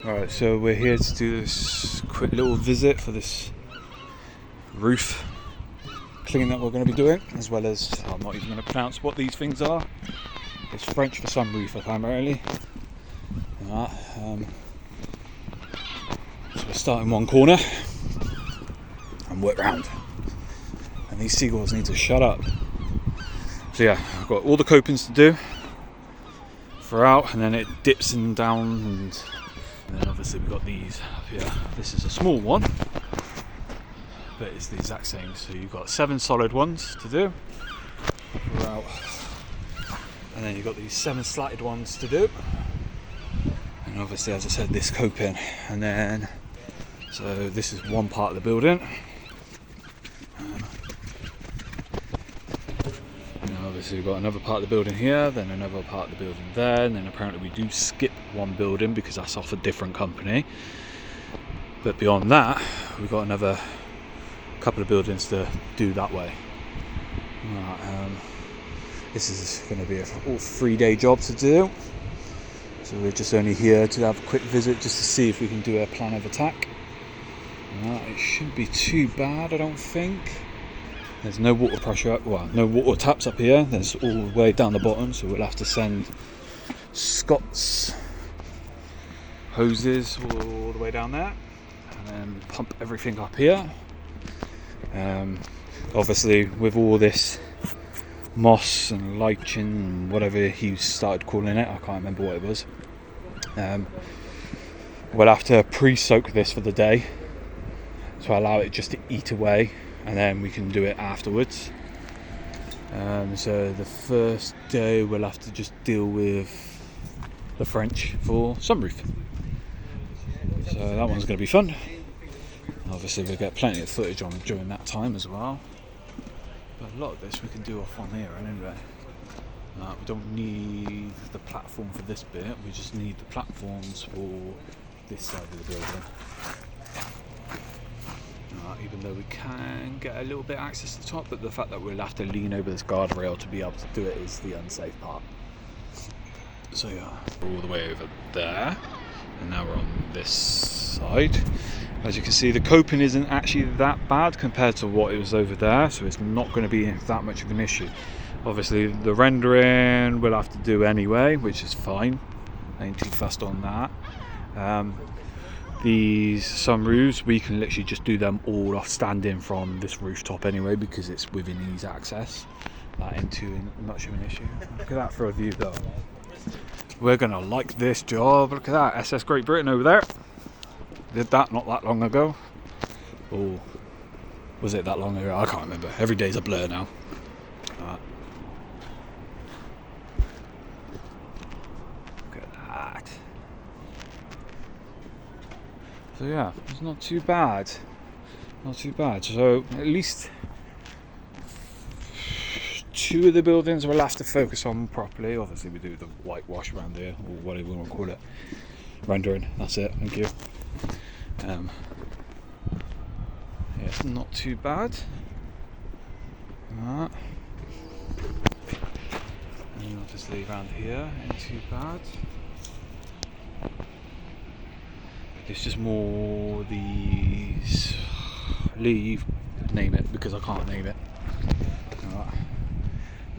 Alright, so we're here to do this quick little visit for this roof clean that we're going to be doing, as well as, I'm not even going to pronounce what these things are. It's French for sunroof apparently. So we're starting one corner and work round. And these seagulls need to shut up. So yeah, I've got all the copings to do throughout, and then it dips in down, and then obviously we've got these up here. This is a small one, but it's the exact same. So you've got 7 solid ones to do throughout, and then you've got these 7 slatted ones to do, and obviously, as I said, this coping. And then, so this is one part of the building, and obviously we've got another part of the building here, then another part of the building there, and then apparently we do skip one building because that's off a different company. But beyond that, we've got another couple of buildings to do that way. This is going to be a 3-day job to do, so we're just only here to have a quick visit just to see if we can do a plan of attack. It shouldn't be too bad, I don't think. There's no water pressure, well, no water taps up here. There's all the way down the bottom, so we'll have to send Scott's hoses all the way down there and then pump everything up here. Obviously, with all this moss and lichen and whatever he started calling it, I can't remember what it was, we'll have to pre-soak this for the day to allow it just to eat away, and then we can do it afterwards. So the first day we'll have to just deal with the French for sunroof, so that one's going to be fun. Obviously we'll get plenty of footage on during that time as well, but a lot of this we can do off on here anyway. We don't need the platform for this bit, we just need the platforms for this side of the building. Even though we can get a little bit of access to the top, but the fact that we'll have to lean over this guardrail to be able to do it is the unsafe part. So yeah, all the way over there, and now we're on this side. As you can see, the coping isn't actually that bad compared to what it was over there, so it's not going to be that much of an issue. Obviously the rendering we'll have to do anyway, which is fine, I ain't too fussed on that. These sunroofs, we can literally just do them all off standing from this rooftop anyway, because it's within ease access. That ain't too much of an issue. Look at that for a view though. We're gonna like this job. Look at that, SS Great Britain over there. Did that not that long ago. Or was it that long ago? I can't remember. Every day's a blur now. Look at that. So yeah, it's not too bad. Not too bad. So at least 2 of the buildings we'll have to focus on properly. Obviously we do the whitewash around here, or whatever we want to call it. Rendering, that's it, thank you. Yeah, it's not too bad. And obviously around here, ain't too bad. It's just more these, leave, name it, because I can't name it.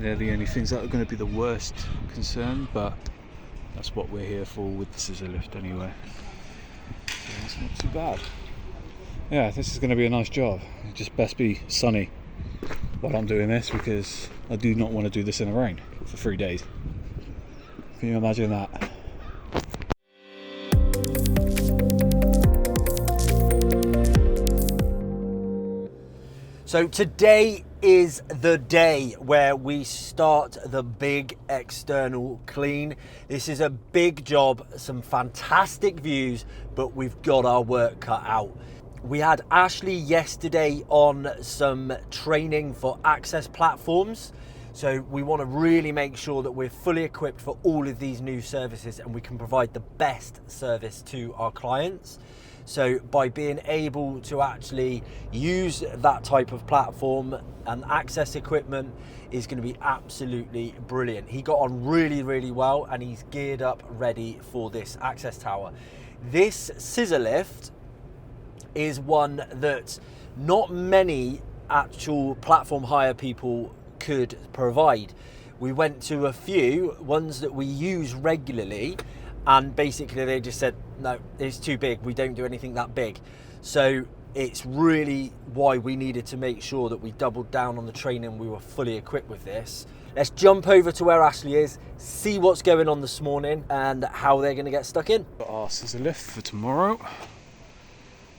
They're the only things that are going to be the worst concern, but that's what we're here for with the scissor lift anyway. So it's not too bad. Yeah, this is going to be a nice job. It just best be sunny while I'm doing this, because I do not want to do this in the rain for 3 days. Can you imagine that? So today is the day where we start the big external clean. This is a big job, some fantastic views, but we've got our work cut out. We had Ashley yesterday on some training for access platforms. So we want to really make sure that we're fully equipped for all of these new services and we can provide the best service to our clients. So by being able to actually use that type of platform and access equipment is going to be absolutely brilliant. He got on really, really well and he's geared up ready for this access tower. This scissor lift is one that not many actual platform hire people could provide. We went to a few ones that we use regularly, and basically they just said, no, it's too big, we don't do anything that big. So it's really why we needed to make sure that we doubled down on the training, we were fully equipped with this. Let's jump over to where Ashley is, see what's going on this morning and how they're going to get stuck in. Got our scissor lift for tomorrow.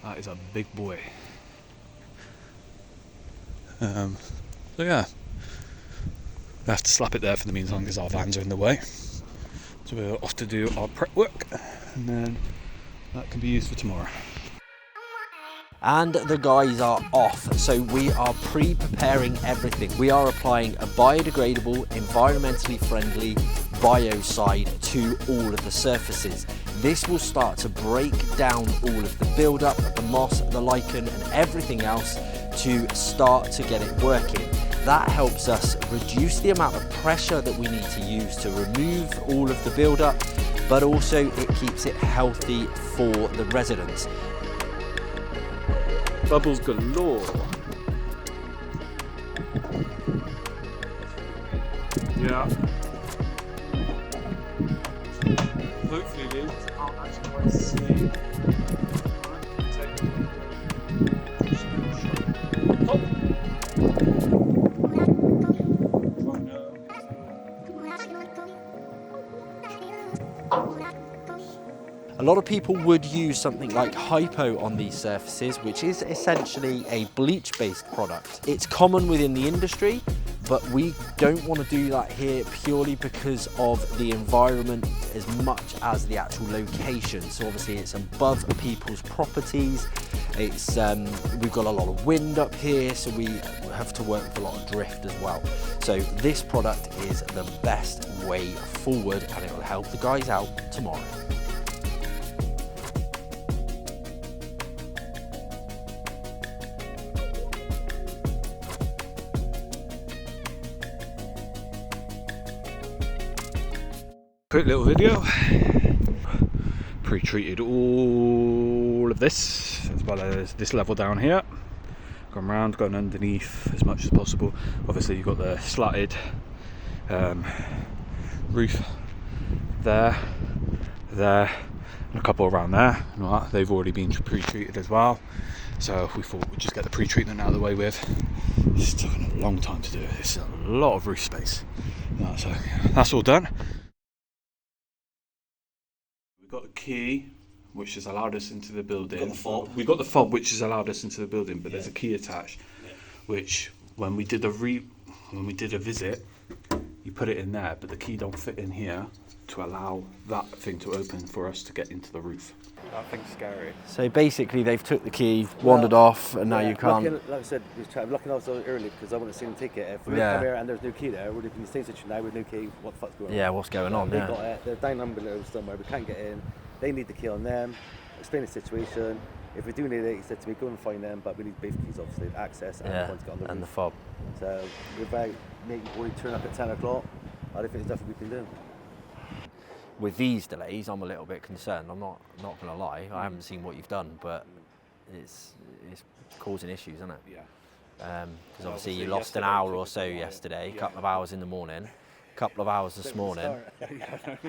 That is a big boy. So yeah, we have to slap it there for the meantime because our vans are in the way. So we're off to do our prep work, and then that can be used for tomorrow. And the guys are off, so we are pre-preparing everything. We are applying a biodegradable, environmentally friendly biocide to all of the surfaces. This will start to break down all of the build-up, the moss, the lichen and everything else to start to get it working. That helps us reduce the amount of pressure that we need to use to remove all of the build-up, but also it keeps it healthy for the residents. Bubbles galore. Yeah. Hopefully, Lee, can't actually quite see. A lot of people would use something like Hypo on these surfaces, which is essentially a bleach-based product. It's common within the industry, but we don't want to do that here purely because of the environment as much as the actual location. So obviously it's above people's properties. It's we've got a lot of wind up here, so we have to work with a lot of drift as well. So this product is the best way forward, and it will help the guys out tomorrow. Quick little video. Pre-treated all of this as well as this level down here. Gone round, gone underneath as much as possible. Obviously you've got the slatted roof there, and a couple around there. They've already been pre-treated as well. So we thought we'd just get the pre-treatment out of the way with. It's taken a long time to do. It's a lot of roof space. So that's all done. Got the key, which has allowed us into the building. We've got the fob, which has allowed us into the building, but there's a key attached, which when we did a visit, you put it in there, but the key don't fit in here to allow that thing to open for us to get into the roof. That thing's scary. So basically, they've took the key, wandered off, and now you can't. Like I said, I'm looking also early because I want to see them take it. If we come here and there's no key there, we're in the same situation now with no key. What the fuck's going on? Yeah, what's going on? They've got it. They're down below somewhere. We can't get in. They need the key on them. Explain the situation. If we do need it, he said to me, go and find them, but we need both keys, obviously, access and the ones got on the roof. And the fob. So without making boy turn up at 10 o'clock, I don't think there's nothing we can do. With these delays, I'm a little bit concerned. I'm not going to lie. I haven't seen what you've done, but it's causing issues, isn't it? Yeah. Because obviously you lost an hour or so yesterday, a couple of hours in the morning, a couple of hours this morning. I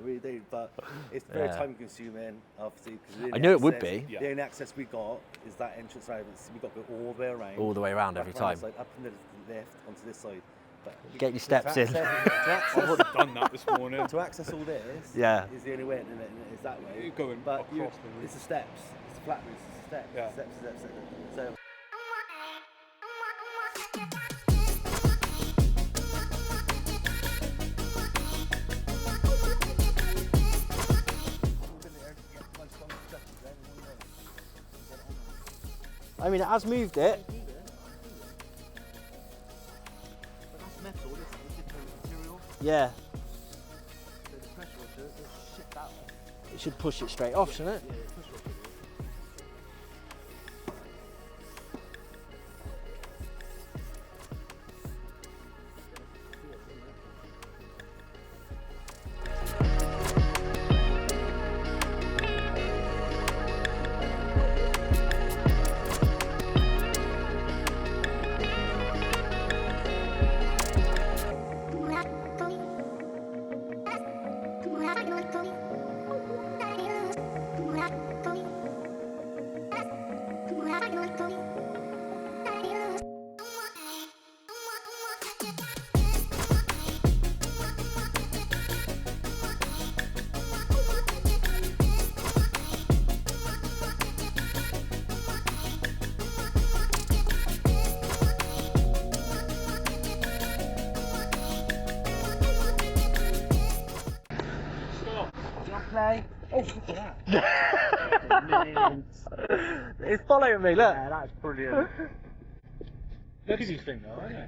really do, but it's very time consuming, obviously. I knew it would be. The only access we got is that entrance around. We've got to go all the way around. All the way around every time. Up and the left onto this side. But get your steps in. I would have done that this morning. To access all this is the only way, and it's that way. You're going across the roof. It's the steps. It's the flat roof. It's the steps. Yeah. Steps. So. I mean, it has moved it. But that's metal. This is different material. Yeah. So the pressure will shift that way. It should push it straight off, shouldn't it? Yeah, the pressure will do. Oh, look at that. It's following me, look. Yeah, that's brilliant. Look at these things though, aren't they?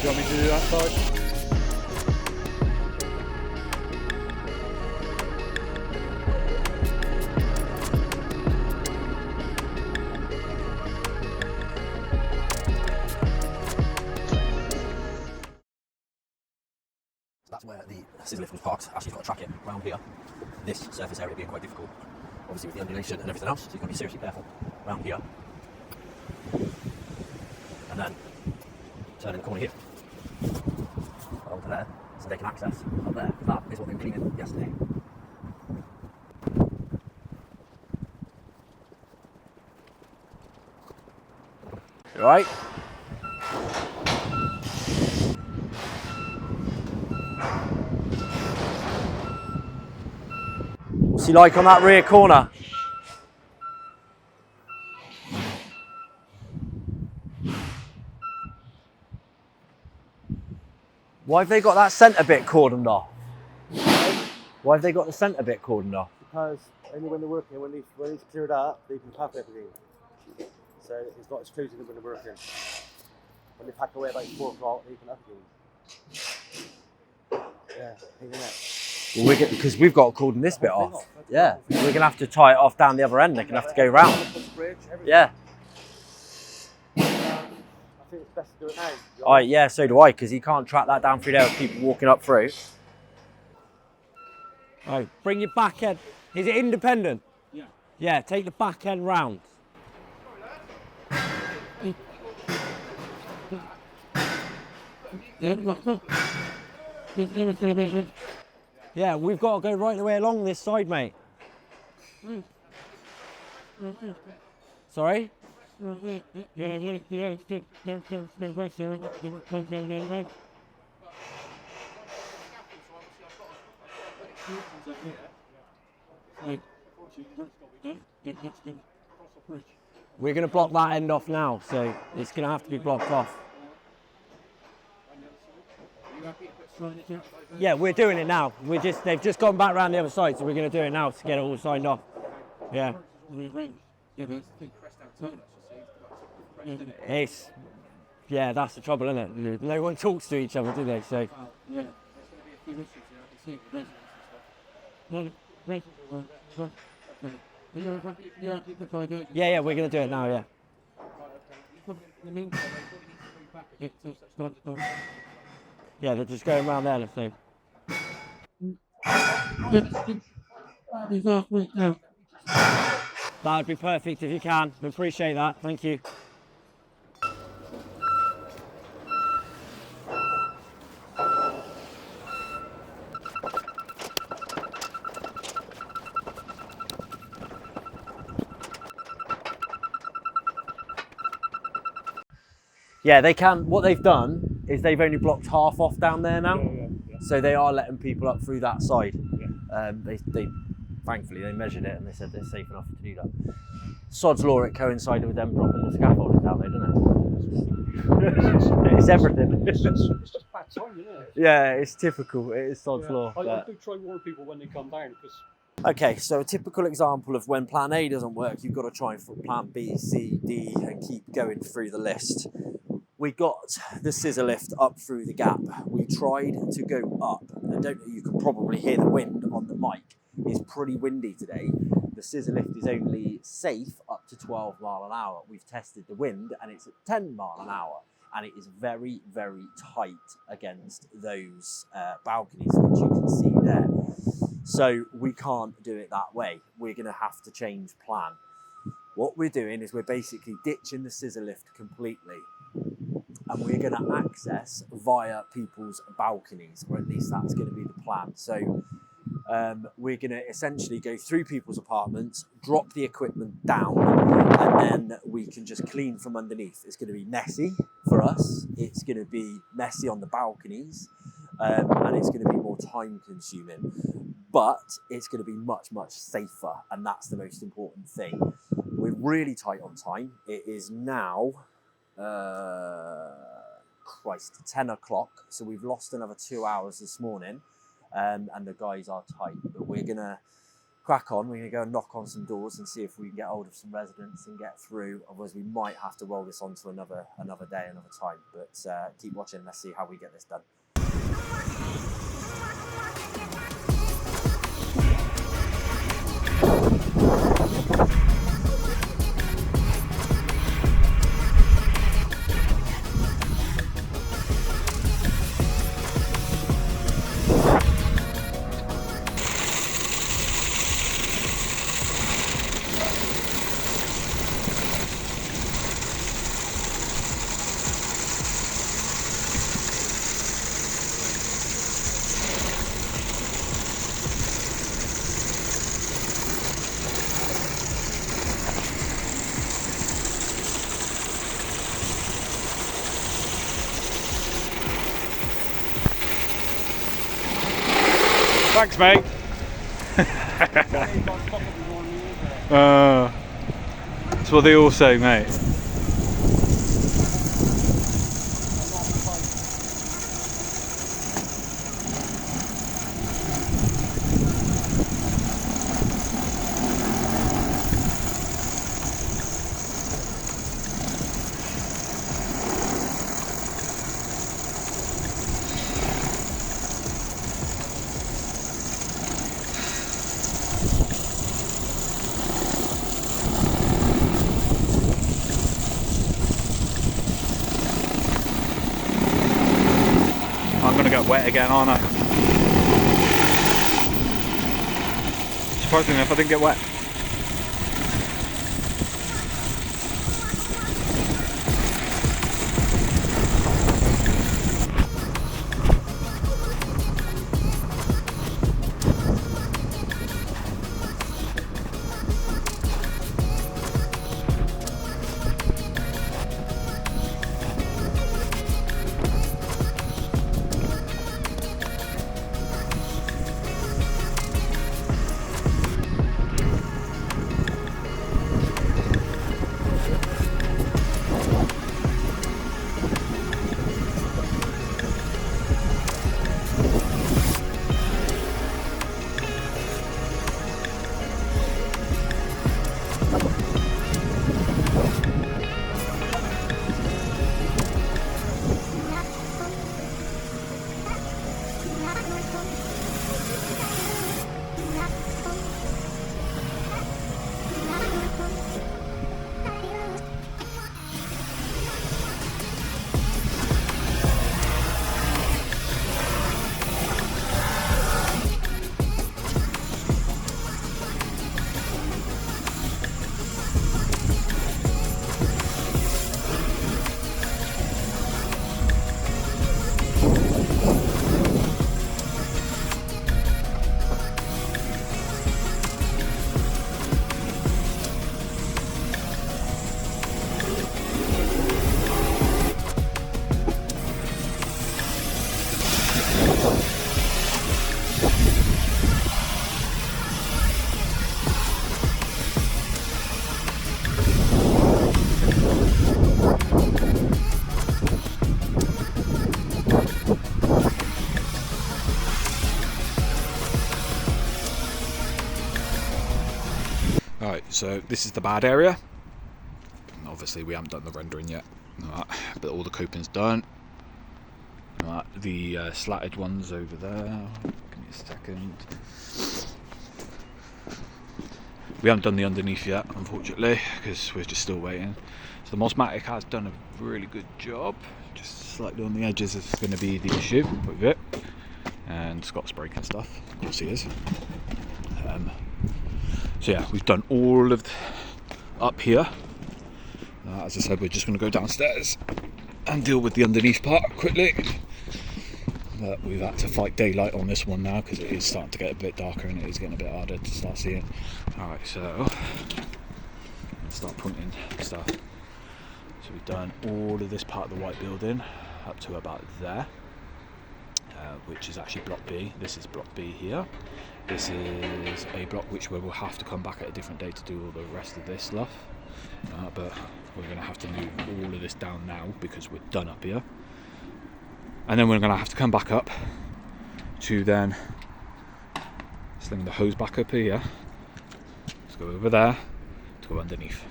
Do you want me to do that side? That's where the scissor lift was parked. Actually, you've got to track it around here. This surface area being quite difficult, obviously with the undulation and everything else, so you've got to be seriously careful around here. And then turn in the corner here. Over there, so they can access up there. That is what they were cleaning yesterday. You alright? What's he like on that rear corner? Why have they got that centre bit cordoned off? Why have they got the centre bit cordoned off? Because only when they're working, when it's cleared up, they can pack everything. So it's not exclusive when they're working. When they pack away about 4 o'clock, they can have it. Yeah, isn't it? Well, because we've got to cordon this bit off. Yeah, we're gonna have to tie it off down the other end. They're gonna have to go round. Yeah. I think it's best to do it now. All right, yeah, so do I, because he can't track that down through there with people walking up through. All right, bring your back end. Is it independent? Yeah. Yeah, take the back end round. Yeah, we've got to go right the way along this side, mate. Sorry? We're going to block that end off now, so it's going to have to be blocked off. Yeah, we're doing it now. They've just gone back around the other side, so we're going to do it now to get it all signed off. Yeah. Yeah, that's the trouble, isn't it? No one talks to each other, do they? So. Yeah, we're going to do it now, yeah. Yeah, they're just going around there, let's see. That would be perfect if you can. We appreciate that. Thank you. Yeah, they can. What they've done is they've only blocked half off down there now. Yeah. So they are letting people up through that side. Yeah. They thankfully they measured it and they said they're safe enough to do that. Sod's law, it coincided with them dropping the scaffolding down there, doesn't it? It's everything. It's just bad timing, isn't it? Yeah, it's typical. It is Sod's law. I do try warn people when they come down because. Okay, so a typical example of when plan A doesn't work, you've got to try for plan B, C, D, and keep going through the list. We got the scissor lift up through the gap. We tried to go up. You can probably hear the wind on the mic. It's pretty windy today. The scissor lift is only safe up to 12 mile an hour. We've tested the wind and it's at 10 mile an hour. And it is very, very tight against those balconies, which you can see there. So we can't do it that way. We're going to have to change plan. What we're doing is we're basically ditching the scissor lift completely. And we're going to access via people's balconies, or at least that's going to be the plan. So we're going to essentially go through people's apartments, drop the equipment down, and then we can just clean from underneath. It's going to be messy for us. It's going to be messy on the balconies, and it's going to be more time consuming. But it's going to be much, much safer, and that's the most important thing. We're really tight on time. It is now 10 o'clock, so we've lost another 2 hours this morning, and the guys are tight, but we're gonna crack on. We're gonna go and knock on some doors and see if we can get hold of some residents and get through. Otherwise we might have to roll this on to another day, another time, but keep watching. Let's see how we get this done. Thanks, mate. That's what they all say, mate. I'm gonna get wet again, aren't I? Surprisingly enough, I didn't get wet. Alright, so this is the bad area. Obviously we haven't done the rendering yet, but all the coping's done. The slatted ones over there. Give me a second. We haven't done the underneath yet, unfortunately, because we're just still waiting. So the Mosmatic has done a really good job. Just slightly on the edges is going to be the issue with it. And Scott's breaking stuff, of course he is. So yeah, we've done all of up here. As I said, we're just going to go downstairs and deal with the underneath part quickly. But we've had to fight daylight on this one now because it is starting to get a bit darker and it is getting a bit harder to start seeing. Alright, so let's start pointing stuff. So we've done all of this part of the white building up to about there, which is actually block B. This is block B here. This is a block which we will have to come back at a different day to do all the rest of this stuff. But we're going to have to move all of this down now because we're done up here. And then we're going to have to come back up to then sling the hose back up here. Let's go over there to go underneath.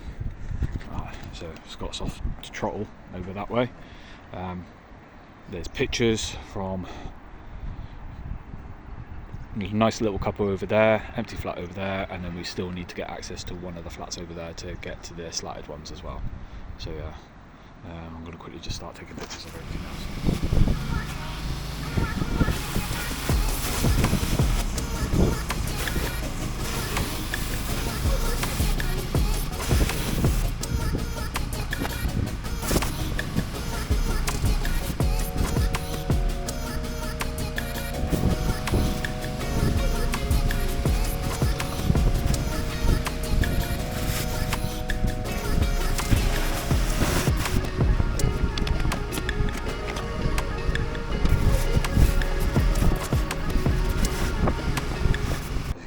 So Scott's off to trottle over that way. There's pictures from a nice little couple over there, empty flat over there, and then we still need to get access to one of the flats over there to get to the slatted ones as well. So yeah, I'm going to quickly just start taking pictures of everything else.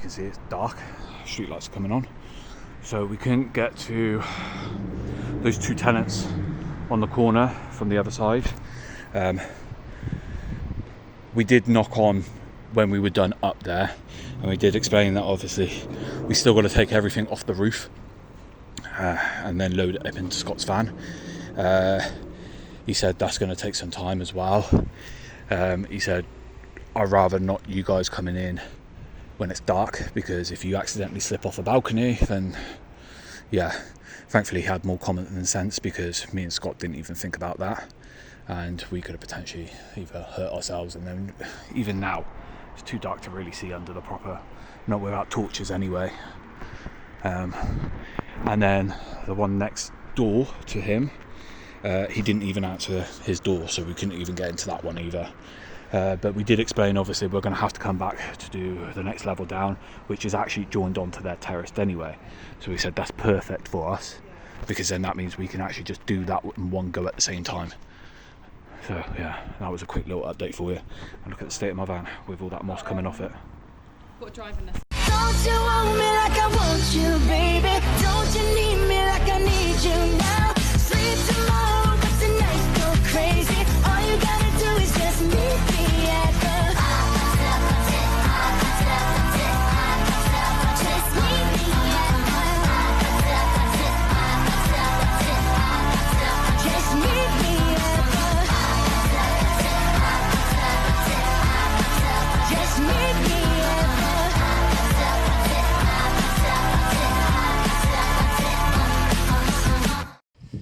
See, it's dark, street lights are coming on, so we couldn't get to those two tenants on the corner from the other side. We did knock on when we were done up there, and we did explain that obviously we still got to take everything off the roof and then load it up into Scott's van. He said that's going to take some time as well. He said, I'd rather not you guys coming in when it's dark, because if you accidentally slip off a balcony, then yeah, thankfully he had more common sense, because me and Scott didn't even think about that. and we could have potentially either hurt ourselves, and then even now it's too dark to really see under the proper, not without torches anyway. And then the one next door to him, he didn't even answer his door, so we couldn't even get into that one either. But we did explain, obviously, we're going to have to come back to do the next level down, which is actually joined onto their terrace anyway. So we said that's perfect for us, because then that means we can actually just do that in one go at the same time. So yeah, that was a quick little update for you. And look at the state of my van with all that moss coming off it. Got a driving lesson. Don't you want me like I want you, baby? Don't you need me like I need you now? Sleep tomorrow, but tonight go crazy. All you gotta do is just meet me at the just meet me at the just meet me at the just meet me at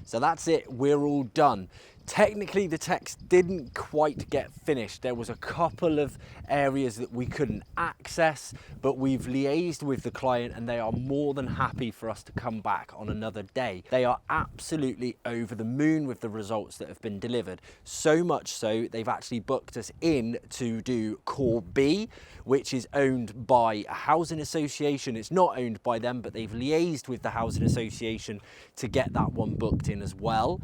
So that's it, we're all done. Technically the text didn't quite get finished. There was a couple of areas that we couldn't access, but we've liaised with the client and they are more than happy for us to come back on another day. They are absolutely over the moon with the results that have been delivered. So much so, they've actually booked us in to do Core B, which is owned by a housing association. It's not owned by them, but they've liaised with the housing association to get that one booked in as well.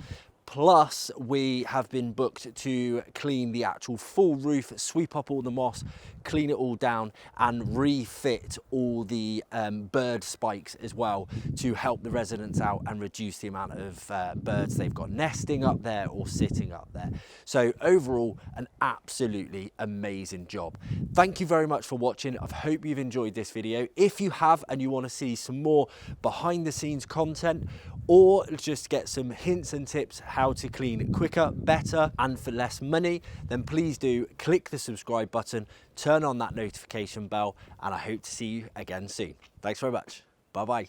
Plus, we have been booked to clean the actual full roof, sweep up all the moss, clean it all down and refit all the bird spikes as well to help the residents out and reduce the amount of birds they've got nesting up there or sitting up there. So overall, an absolutely amazing job. Thank you very much for watching. I hope you've enjoyed this video. If you have and you want to see some more behind the scenes content, or just get some hints and tips how to clean quicker, better, and for less money, then please do click the subscribe button, turn on that notification bell, and I hope to see you again soon. Thanks very much. Bye-bye.